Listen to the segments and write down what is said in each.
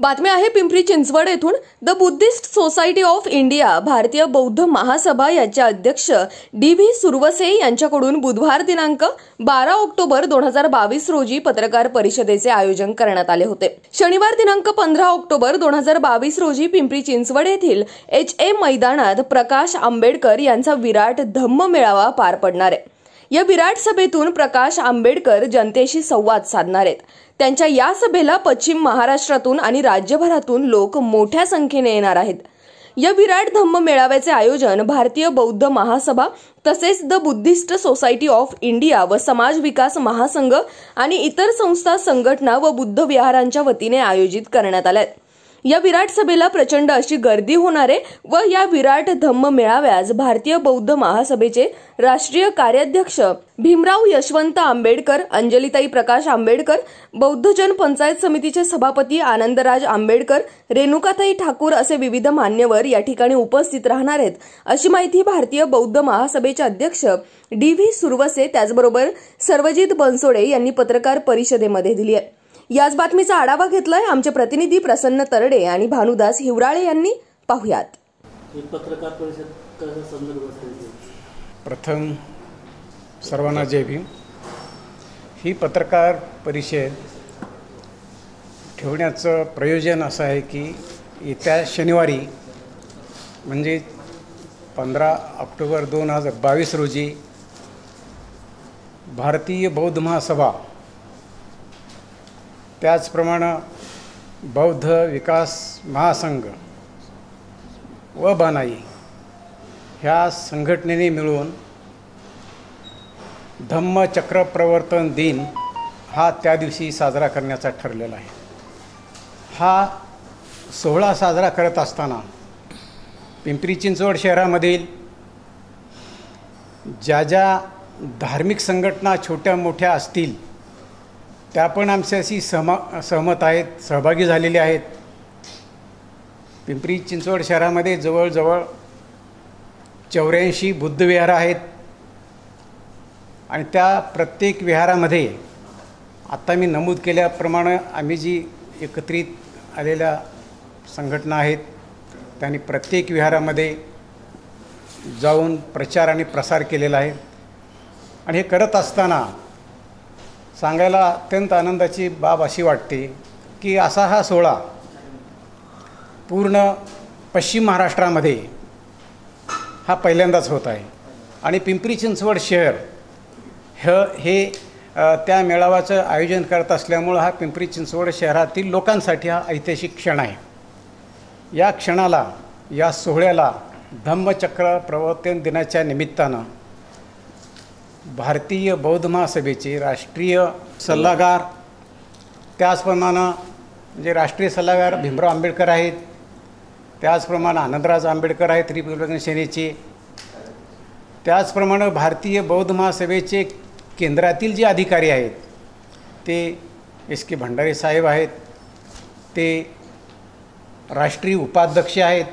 बातमी आहे पिंपरी चिंचवड येथून the Buddhist society of India भारतीय बौद्ध महासभा याचे अध्यक्ष डी.व्ही. सुरवसे यांच्याकडून बुधवार दिनांक 12 ऑक्टोबर 2022 रोजी पत्रकार परिषदेचे आयोजन करण्यात आले होते। शनिवार दिनांक 15 ऑक्टोबर 2022 रोजी पिंपरी चिंचवड येथील एच.ए. मैदानात प्रकाश आंबेडकर यांचा विराट धम्म मेळावा पार पडणार आहे। या विराट सभेतून प्रकाश आंबेडकर जनतेशी संवाद साधणार आहेत। त्यांच्या या सभेला पश्चिम महाराष्ट्रातून आणि राज्यभरातून लोक मोठ्या संख्येने येणार आहेत। या विराट धम्म मेळाव्याचे आयोजन भारतीय बौद्ध महासभा तसेच the Buddhist society of India व समाज विकास महासंघ आणि इतर संस्था संघटना व बुद्ध विहारांच्या वतीने आयोजित करण्यात आले आहे। या विराट सभेला प्रचंड अशी गर्दी होणार आहे व या विराट धम्म मेळाव्यास भारतीय बौद्ध महासभेचे राष्ट्रीय कार्याध्यक्ष भीमराव यशवंत आंबेडकर, अंजलिताई प्रकाश आंबेडकर, बौद्ध जन पंचायत समितीचे सभापती आनंदराज आंबेडकर, रेणुकाताई ठाकूर असे विविध मान्यवर या ठिकाणी उपस्थित राहणार आहेत, अशी माहिती भारतीय बौद्ध महासभेचे अध्यक्ष डी.व्ही. सुरवसे त्याचबरोबर सर्वजित बनसोडे यांनी पत्रकार परिषदेमध्ये दिली आहे। याच बातमीचा आढावा घेतलाय आमचे प्रतिनिधी प्रसन्न तरडे आणि भानुदास हिवराळे यांनी। पाहुयात। पत्रकार परिषद कशा संदर्भात? प्रथम सर्वांना जय भीम। ही पत्रकार परिषद ठेवण्याचं प्रयोजन असं आहे की येत्या शनिवारी म्हणजे 15 ऑक्टोबर 2022 रोजी भारतीय बौद्ध महासभा त्याचप्रमाणे बौद्ध विकास महासंघ व बानाई ह्या संघटनेने मिळून धम्मचक्र प्रवर्तन दिन हा त्या दिवशी साजरा करण्याचा ठरलेला आहे। हा सोहळा साजरा करत असताना पिंपरी चिंचवड शहरामधील ज्या ज्या धार्मिक संघटना छोट्या मोठ्या असतील त्या पण आमच्याशी सहमत आहेत, सहभागी झालेले आहेत। पिंपरी चिंचवड शहरामध्ये जवळजवळ 84 बुद्ध विहार आहेत आणि त्या प्रत्येक विहारामध्ये आता मी नमूद केल्याप्रमाणे आम्ही जी एकत्रित आलेल्या संघटना आहेत त्यांनी प्रत्येक विहारामध्ये जाऊन प्रचार आणि प्रसार केलेला आहे। आणि हे करत असताना सांगायला अत्यंत आनंदाची बाब अशी वाटते की असा हा सोहळा पूर्ण पश्चिम महाराष्ट्रामध्ये हा पहिल्यांदाच होत आहे आणि पिंपरी चिंचवड शहर हे त्या मेळाव्याचं आयोजन करत असल्यामुळं हा पिंपरी चिंचवड शहरातील लोकांसाठी हा ऐतिहासिक क्षण आहे। या क्षणाला, या सोहळ्याला धम्मचक्र प्रवर्तन दिनाच्या निमित्तानं भारतीय बौद्ध महासभेचे राष्ट्रीय सल्लागार त्याचप्रमाणे म्हणजे राष्ट्रीय सल्लागार भीमराव आंबेडकर आहेत, त्याचप्रमाणे आनंदराज आंबेडकर आहेत रिपब्लिकन सेनेचे, त्याचप्रमाणे भारतीय बौद्ध महासभेचे केंद्रातील जे अधिकारी आहेत ते एस.के. भंडारे साहेब आहेत, ते राष्ट्रीय उपाध्यक्ष आहेत,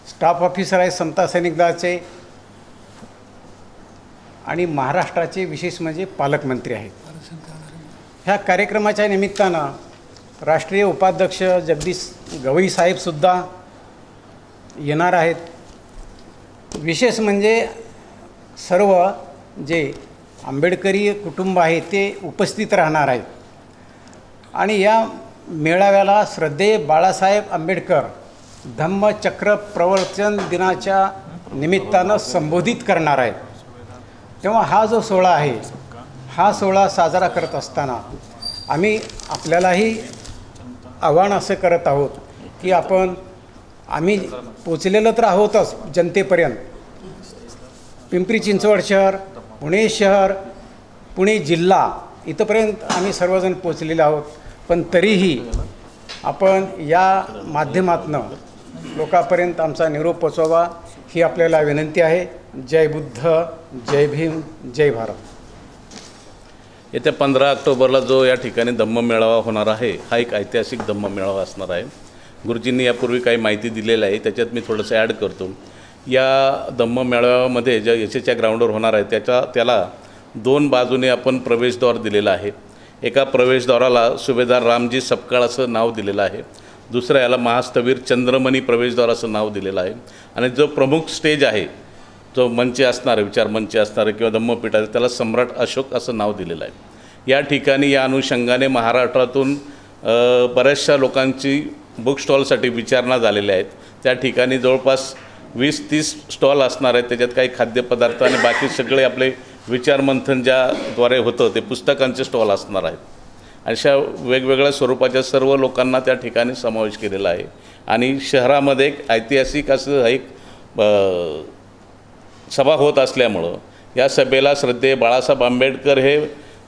स्टाफ ऑफिसर आहेत समता सैनिक दलाचे आणि महाराष्ट्राचे विशेष म्हणजे पालकमंत्री आहेत। ह्या कार्यक्रमाच्या निमित्तानं राष्ट्रीय उपाध्यक्ष जगदीश गवई साहेबसुद्धा येणार आहेत। विशेष म्हणजे सर्व जे आंबेडकरी कुटुंब आहे ते उपस्थित राहणार आहेत आणि या मेळाव्याला श्रद्धेय बाळासाहेब आंबेडकर धम्मचक्र प्रवर्तन दिनाच्या निमित्तानं संबोधित करणार आहेत। तेव्हा हा जो सोहळा आहे हा सोहळा साजरा करत असताना आम्ही आपल्यालाही आव्हान असं करत आहोत की आम्ही पोचलेलं तर आहोतच जनतेपर्यंत। पिंपरी चिंचवड शहर, पुणे शहर, पुणे जिल्हा इथंपर्यंत आम्ही सर्वजण पोचलेले आहोत, पण तरीही आपण या माध्यमातून लोकांपर्यंत आमचा निरोप पोचवावा ही आपल्याला विनंती आहे। जय बुद्ध, जय भीम, जय भारत। येत्या 15 ऑक्टोबरला जो या ठिकाणी धम्म मेळावा होणार आहे हा एक ऐतिहासिक धम्म मेळावा असणार आहे। गुरुजींनी यापूर्वी काही माहिती दिलेली आहे, त्याच्यात मी थोडंसं ॲड करतो। या धम्म मेळाव्यामध्ये ज्या यशच्या ग्राउंडवर होणार आहे त्याला 2 बाजूने आपण प्रवेशद्वार दिलेला आहे। एका प्रवेशद्वाराला सुभेदार रामजी सपकाळ असं नाव दिलेलं आहे, दुसऱ्या याला महास्तवीर चंद्रमणी प्रवेशद्वार असं नाव दिलेलं आहे आणि जो प्रमुख स्टेज आहे, जो मंच असणार आहे, विचार मंच असणार आहे किंवा धम्मपीठाचे, त्याला सम्राट अशोक असं नाव दिलेलं आहे। या ठिकाणी या अनुषंगाने महाराष्ट्रातून बऱ्याचशा लोकांची बुक स्टॉलसाठी विचारणा झालेल्या आहेत। त्या ठिकाणी जवळपास 20-30 स्टॉल असणार आहेत, त्याच्यात काही खाद्यपदार्थ आणि बाकी सगळे आपले विचारमंथन ज्याद्वारे होतं ते पुस्तकांचे स्टॉल असणार आहेत। अशा वेगवेगळ्या स्वरूपाच्या सर्व लोकांना त्या ठिकाणी समावेश केलेला आहे आणि शहरामध्ये एक ऐतिहासिक असं एक सभा होत असल्यामुळं या सभेला श्रद्धेय बाळासाहेब आंबेडकर हे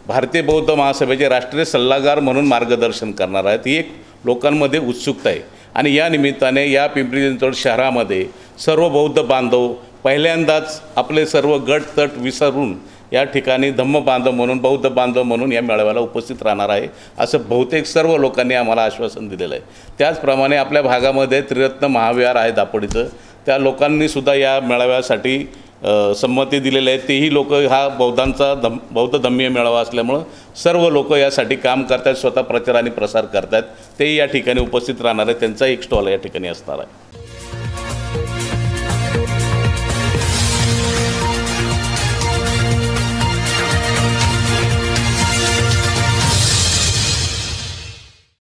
भारतीय बौद्ध महासभेचे राष्ट्रीय सल्लागार म्हणून मार्गदर्शन करणार आहेत, ही एक लोकांमध्ये उत्सुकता आहे। आणि या निमित्ताने या पिंपरी चिंचवड शहरामध्ये सर्व बौद्ध बांधव पहिल्यांदाच आपले सर्व गट तट विसरून या ठिकाणी धम्म बांधव म्हणून, बौद्ध बांधव म्हणून या मेळाव्याला उपस्थित राहणार आहे असं बहुतेक सर्व लोकांनी आम्हाला आश्वासन दिलेलं आहे। त्याचप्रमाणे आपल्या भागामध्ये त्रिरत्न महाविहार आहे दापोडीचं, त्या लोकांनीसुद्धा या मेळाव्यासाठी संमती दिलेली आहे। तेही लोक हा बौद्धांचा बौद्ध धम्मीय मेळावा असल्यामुळं सर्व लोक यासाठी काम करतात, स्वतः प्रचार आणि प्रसार करतात, तेही या ठिकाणी उपस्थित राहणार आहे। त्यांचा एक स्टॉल या ठिकाणी असणार आहे।